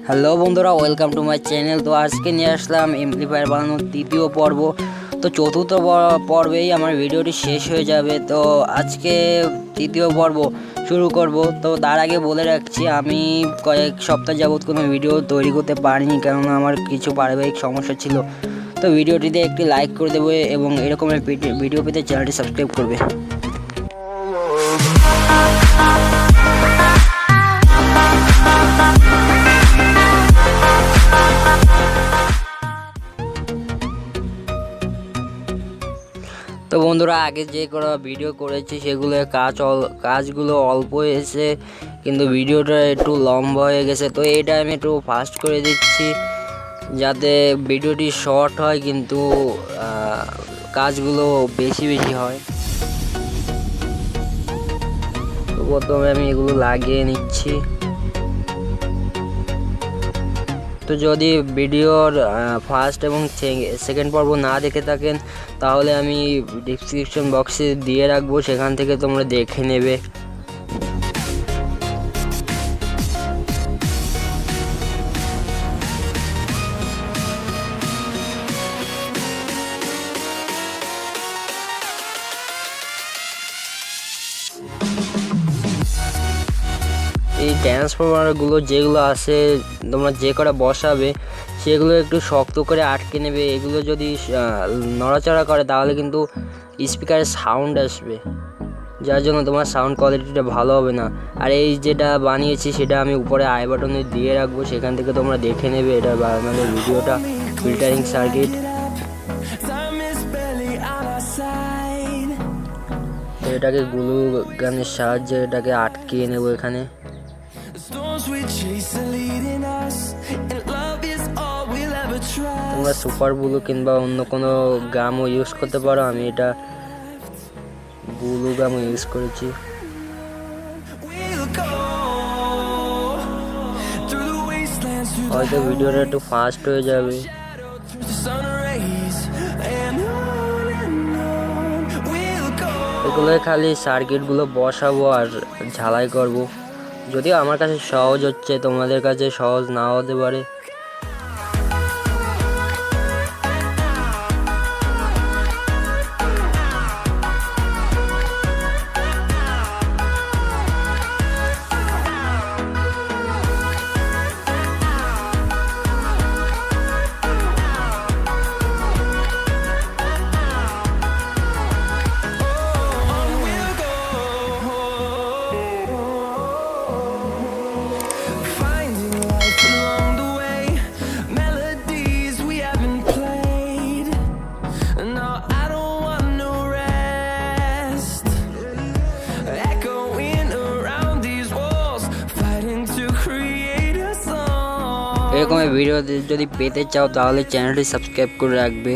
Hello বন্ধুরা, welcome to my channel. তো আজকে নিয়ে আসলাম এমপ্লিফায়ার বানানোর তৃতীয় পর্ব। তো চতুর্থ পর্বেই আমার ভিডিওটি শেষ হয়ে যাবে। তো আজকে তৃতীয় পর্ব শুরু করব। তো তার আগে বলে রাখছি, আমি কয়েক সপ্তাহ যাবৎ কোনো ভিডিও তৈরি করতে পারিনি, কেননা আমার কিছু পারিবারিক সমস্যা ছিল। তো ভিডিওটিতে একটি লাইক করে দেবো এবং এরকমের ভিডিও পেতে চ্যানেলটি সাবস্ক্রাইব করবে। তো বন্ধুরা, আগে যে ভিডিও করেছি সেগুলো কাজগুলো অল্প এসে কিন্তু ভিডিওটা একটু লম্বা হয়ে গেছে। তো এটা আমি একটু ফাস্ট করে দিচ্ছি যাতে ভিডিওটি শর্ট হয় কিন্তু কাজগুলো বেশি হয়। তো প্রথমে আমি এগুলো লাগিয়ে নিচ্ছি। তো যদি ভিডিওর ফার্স্ট এবং সেকেন্ড পর্ব না দেখে থাকেন তাহলে আমি ডিসক্রিপশন বক্সে দিয়ে রাখবো, সেখান থেকে তোমরা দেখে নেবে। এই ট্রান্সফরমারগুলো যেগুলো আছে তোমরা যে কটা বসাবে সেগুলো একটু শক্ত করে আটকে নেবে। এগুলো যদি নড়াচড়া করে তাহলে কিন্তু স্পিকারে সাউন্ড আসবে, যার জন্য তোমার সাউন্ড কোয়ালিটিটা ভালো হবে না। আর এই যেটা বানিয়েছি সেটা আমি উপরে আই বাটনে দিয়ে রাখবো, সেখান থেকে তোমরা দেখে নেবে এটা বানানোর ভিডিওটা। ফিল্টারিং সার্কিট, তো এটাকে গ্লু গানের সাহায্যে এটাকে আটকিয়ে নেবো এখানে। তোমরা সুপার গ্লু কিংবা অন্য কোনো গামও ইউজ করতে পারো, আমি এটা গ্লু গামও ইউজ করেছি। হয়তো ভিডিওটা একটু ফাস্ট হয়ে যাবে। এগুলো খালি সার্কিটগুলো বসাবো আর ঝালাই করব। যদিও আমার কাছে সহজ হচ্ছে, তোমাদের কাছে সহজ নাও হতে পারে। এরকমের ভিডিও যদি পেতে চাও তাহলে চ্যানেলটি সাবস্ক্রাইব করে রাখবে।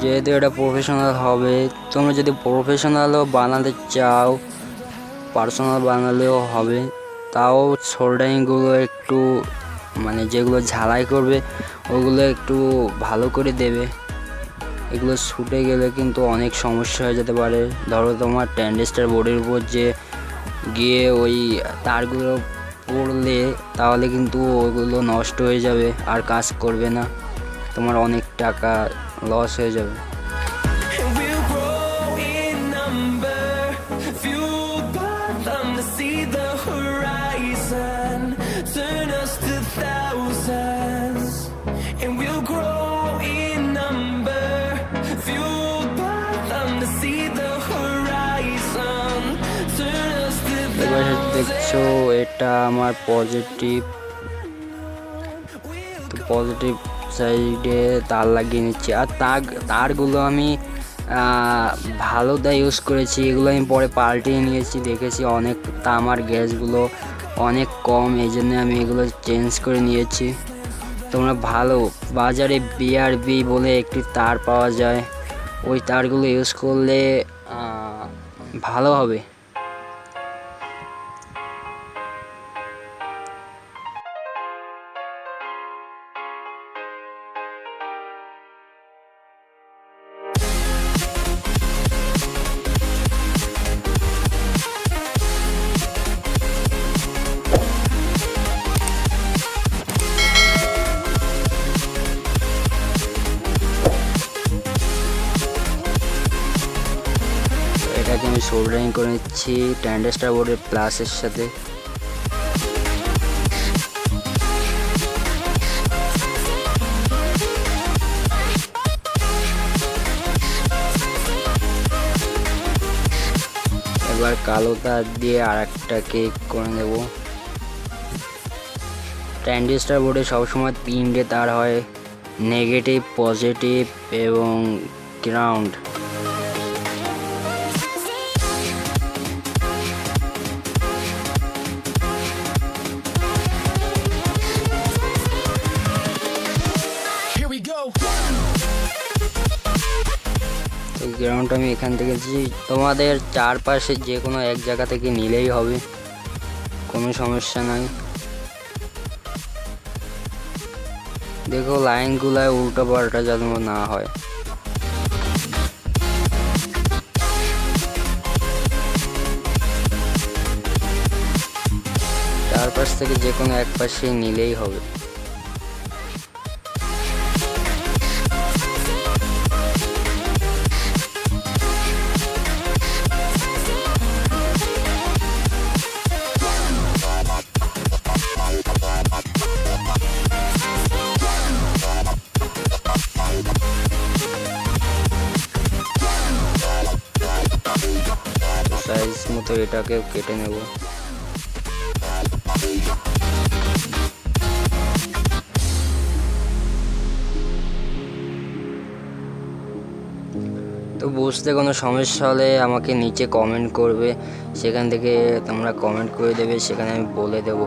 যেহেতু এটা প্রফেশনাল হবে, তোমরা যদি প্রফেশনালও বানাতে চাও পার্সোনাল বানালেও হবে। তাও সোল্ডারিংগুলো একটু মানে যেগুলো ঝালাই করবে ওগুলো একটু ভালো করে দেবে। এগুলো ছুটে গেলে কিন্তু অনেক সমস্যা হয়ে যেতে পারে। ধরো তোমার ট্রানজিস্টর বোর্ডের উপর যে গিয়ে ওই তারগুলো পড়লে তাহলে কিন্তু ওগুলো নষ্ট হয়ে যাবে আর কাজ করবে না, তোমার অনেক টাকা লস হয়ে যাবে। দেখছো এটা আমার পজিটিভ, তো পজিটিভ সাইডে তার লাগিয়ে নিচ্ছি। আর তারগুলো আমি ভালোটা ইউজ করেছি, এগুলো আমি পরে পাল্টিয়ে নিয়েছি, দেখেছি অনেক তামার গ্যাসগুলো অনেক কম, এই জন্য আমি এগুলো চেঞ্জ করে নিয়েছি। তোমরা ভালো বাজারে বিআরবি বলে একটি তার পাওয়া যায়, ওই তারগুলো ইউজ করলে ভালো হবে। সোল্ডারিং করে নিচ্ছি ট্রানজিস্টর বোর্ডের প্লাসের সাথে। এবার কালো তার দিয়ে আরেকটা কেক করে নেব। ট্রানজিস্টর বোর্ডে সবসময় 3টে তার হয়, নেগেটিভ, পজিটিভ এবং গ্রাউন্ড। তো গ্রাউন্ড আমি এখান থেকে তোমাদের চারপাশে যে কোনো এক জায়গা থেকে নিলেই হবে, কোনো সমস্যা নাই। দেখো লাইনগুলো উল্টো পাল্টা যেন না হয়। চারপাশ থেকে যে কোনো এক পাশে নিলেই হবে। সাইজ মতো এটাকে কেটে নেব। তো বুঝতে কোনো সমস্যা হলে আমাকে নিচে কমেন্ট করবে, সেখান থেকে তোমরা কমেন্ট করে দেবে, সেখানে আমি বলে দেব।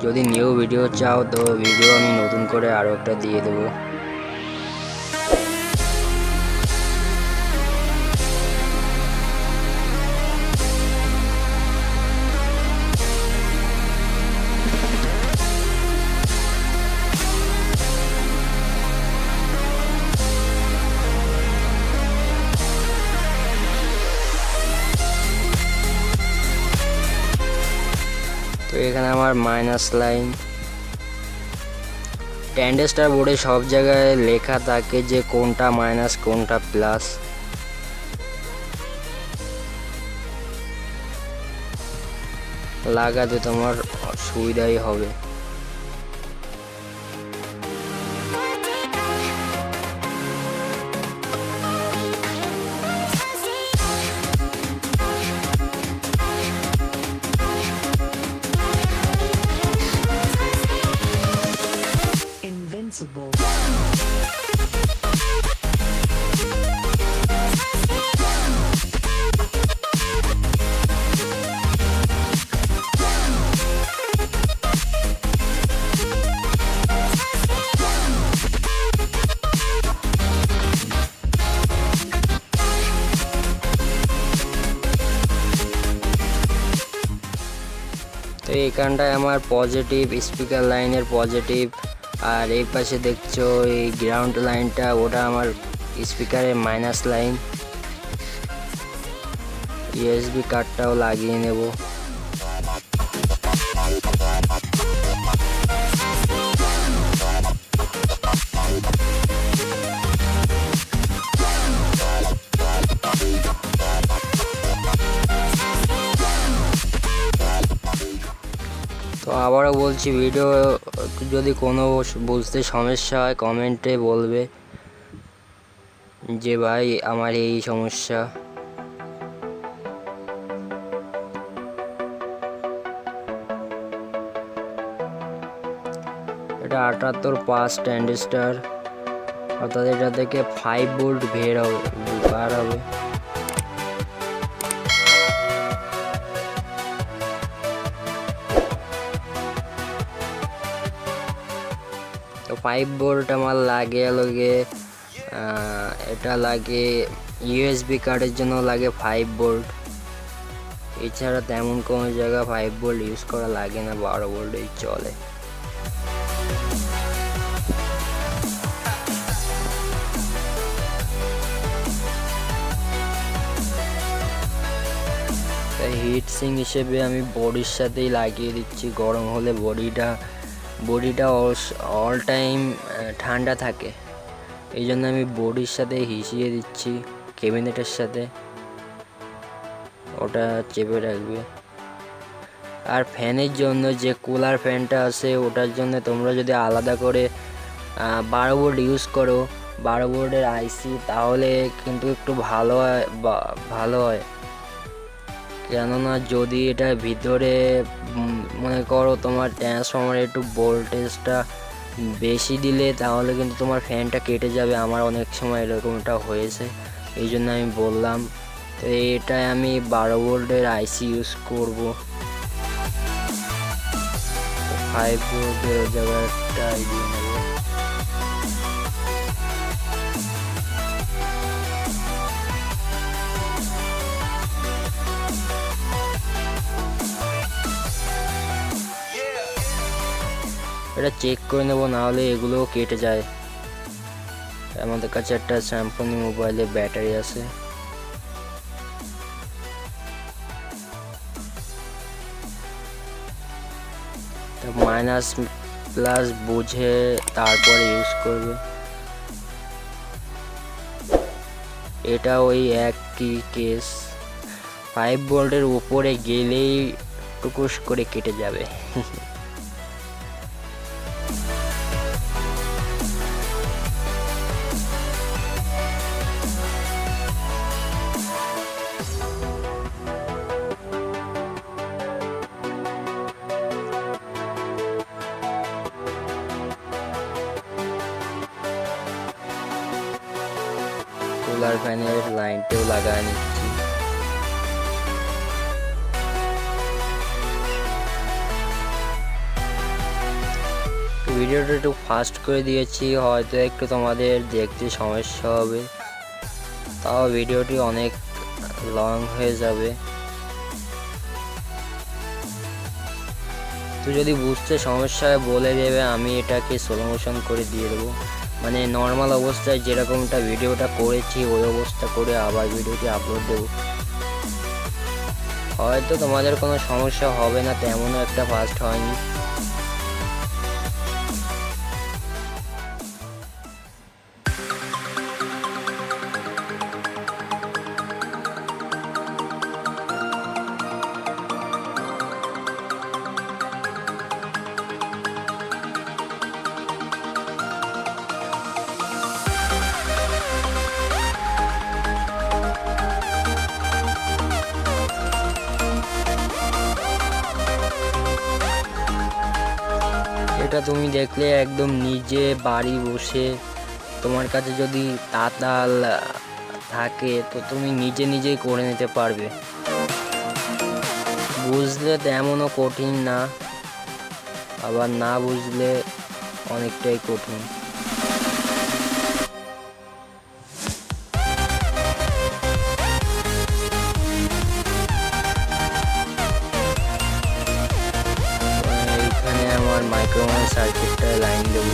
যদি নিউ ভিডিও চাও তো ভিডিও আমি নতুন করে আরও একটা দিয়ে দেবো। তো এখানে আমার মাইনাস লাইন। ট্রানজিস্টর বোর্ডে সব জায়গায় লেখা থাকে যে কোনটা মাইনাস কোনটা প্লাস। লাগাতে তোমার সুবিধাই হবে। তো এইখানটায় আমার পজিটিভ স্পিকার লাইনের পজিটিভ, আর এই পাশে দেখছো এই গ্রাউন্ড লাইনটা, ওটা আমার স্পিকারের মাইনাস লাইন। ইউএসবি কার্ডটাও লাগিয়ে নেব। তো আবারও বলছি, ভিডিও যদি কোনো বুঝতে সমস্যা হয় কমেন্টে বলবে যে ভাই আমার এই সমস্যা। এটা 78/5 ট্রানজিস্টর, অর্থাৎ এটা থেকে 5 ভোল্ট বের হবে। তো 5 ভোল্ট আমার লাগে এটা লাগে ইউএসবি কার্ডের জন্য লাগে 5 ভোল্ট। এছাড়া তেমন কোনো জায়গা 5 ভোল্ট ইউজ করা লাগে না, 12 ভোল্টেই চলে। তাই হিট সিঙ্ক হিসেবে আমি বডির সাথেই লাগিয়ে দিচ্ছি। গরম হলে বডিটা অল টাইম ঠান্ডা থাকে, এই জন্য আমি বডির সাথে হিসিয়ে দিচ্ছি ক্যাবিনেটের সাথে। ওটা চেপে রাখবে। আর ফ্যানের জন্য যে কুলার ফ্যানটা আছে ওটার জন্য তোমরা যদি আলাদা করে 12 ভোল্ট ইউজ করো, 12 ভোল্টের আইসি, তাহলে কিন্তু একটু ভালো হয়। কেননা যদি এটা ভিতরে মনে করো তোমার ট্রান্সফরমারে একটু ভোল্টেজটা বেশি দিলে, তাহলে কিন্তু তোমার ফ্যানটা কেটে যাবে। আমার অনেক সময় এরকমটা হয়েছে, এই জন্য আমি বললাম। তো এটাই আমি 12 ভোল্টের আইসি ইউজ করব। 5 ভোল্টের জায়গাটা দিয়ে নেব। এটা চেক করে নেব, না হলে এগুলোও কেটে যায়। আমাদের কাছে একটা স্যামসাং মোবাইলে ব্যাটারি আছে। মাইনাস প্লাস বুঝে তারপরে ইউজ করবে। এটা ওই একই কেস, 5 ভোল্টের উপরে গেলেই টুকুস করে কেটে যাবে। কুলার ফ্যানের লাইনটাও লাগায় নিচ্ছি। ভিডিওটা একটু ফাস্ট করে দিয়েছি, হয়তো একটু তোমাদের দেখতে সমস্যা হবে, তাও ভিডিওটি অনেক লং হয়ে যাবে। তো যদি বুঝতে সমস্যা হয় বলে দেবে, আমি এটাকে স্লো মোশন করে দিয়ে দেবো। মানে নর্মাল অবস্থায় যেরকমটা ভিডিওটা করেছি ওই অবস্থা করে আবার ভিডিওটি আপলোড দেবো। হয়তো তোমাদের কোনো সমস্যা হবে না, তেমনও একটা ফাস্ট হয়নি। এটা তুমি দেখলে একদম নিজে বাড়ি বসে, তোমার কাছে যদি তাতাল থাকে তো তুমি নিজেই করে নিতে পারবে। বুঝলে তেমনও কঠিন না, আবার না বুঝলে অনেকটাই কঠিন। আমার মাইক্রোওয়েভ সার্কিটটা লাইন দেবো।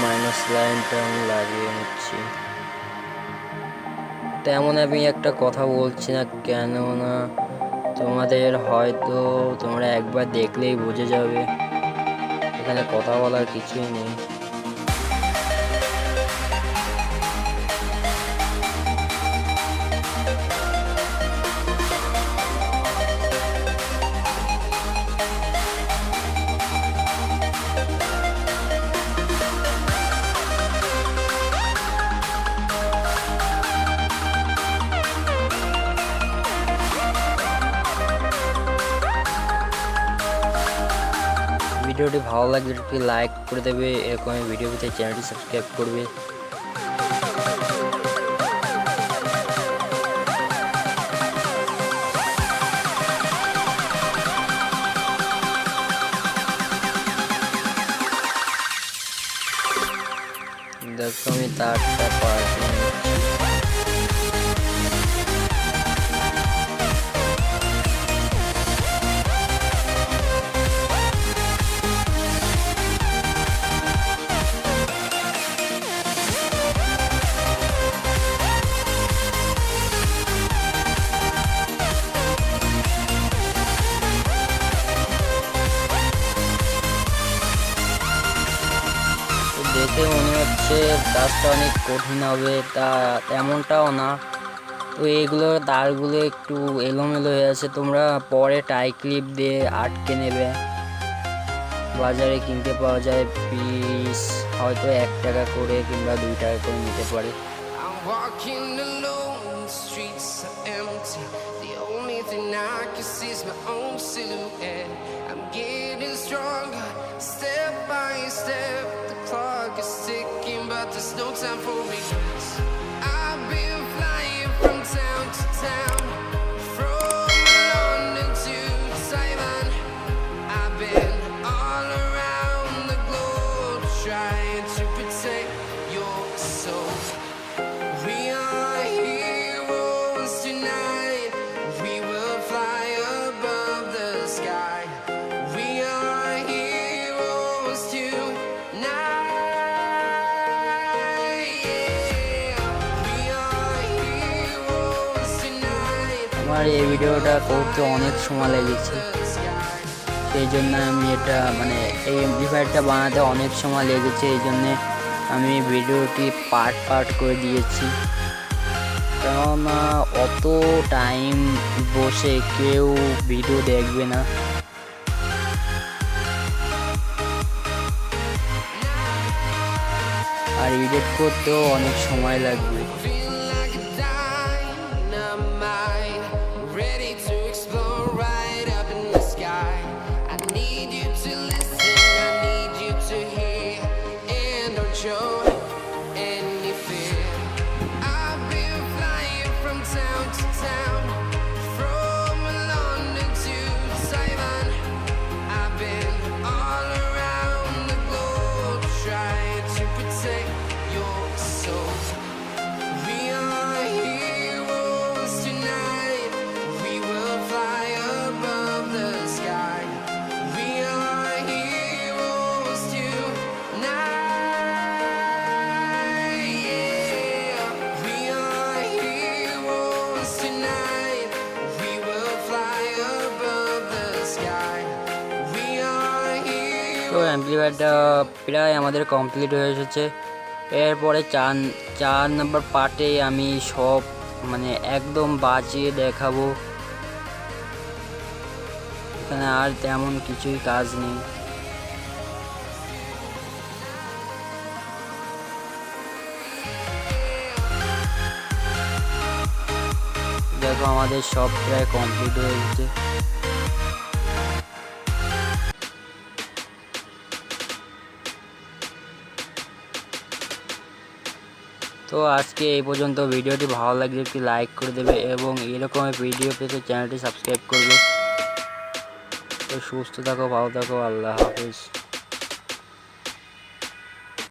মাইনাস লাইনটা আমি লাগিয়ে নিচ্ছি। তেমন আমি একটা কথা বলছি না, কেননা তোমাদের হয়তো তোমরা একবার দেখলেই বুঝে যাবে, এখানে কথা বলার কিছুই নেই। ভিডিওটি ভালো লাগলে একটি লাইক করে দেবে, এরকম ভিডিও পেতে চ্যানেলটি সাবস্ক্রাইব করবে। দেখো আমি তারটা পারছি। দেখে মনে হচ্ছে কাজটা অনেক কঠিন হবে, তা তেমনটাও না। তো এইগুলোর তারগুলো একটু এলোমেলো হয়ে আছে, তোমরা পরে টাই ক্লিপ দিয়ে আটকে নেবে। বাজারে কিনতে পাওয়া যায়, পিস হয়তো 1 টাকা করে কিংবা 2 টাকা করে নিতে পারে। Clock is ticking, but there's no time for me. I've been flying from town to town, from London to Taiwan. I've been all around the globe trying to protect your soul. We are heroes tonight. We will fly above the sky. We are heroes tonight. আমার এই ভিডিওটা করতে অনেক সময় লেগেছে, সেই জন্য আমি এটা মানে এই এমপ্লিফায়ারটা বানাতে অনেক সময় লেগেছে, এই জন্যে আমি ভিডিওটি পার্ট করে দিয়েছি। কেননা অত টাইম বসে কেউ ভিডিও দেখবে না। আর এডিট করতেও অনেক সময় লাগবে। তো অ্যাম্পলিফায়ারটা প্রায় আমাদের কমপ্লিট হয়ে এসেছে। এরপরে 4 নম্বর পার্টে আমি সব মানে একদম বাজিয়ে দেখাবো। এখানে আর তেমন কিছুই কাজ নেই। দেখো আমাদের সব প্রায় কমপ্লিট হয়ে গেছে। তো আজকে এই পর্যন্ত। ভিডিওটি ভালো লাগলে একটি লাইক করে দেবে এবং এরকম ভিডিও পেতে চ্যানেলটি সাবস্ক্রাইব করবে। তো সুস্থ থাকো, ভালো থাকো, আল্লাহ হাফেজ।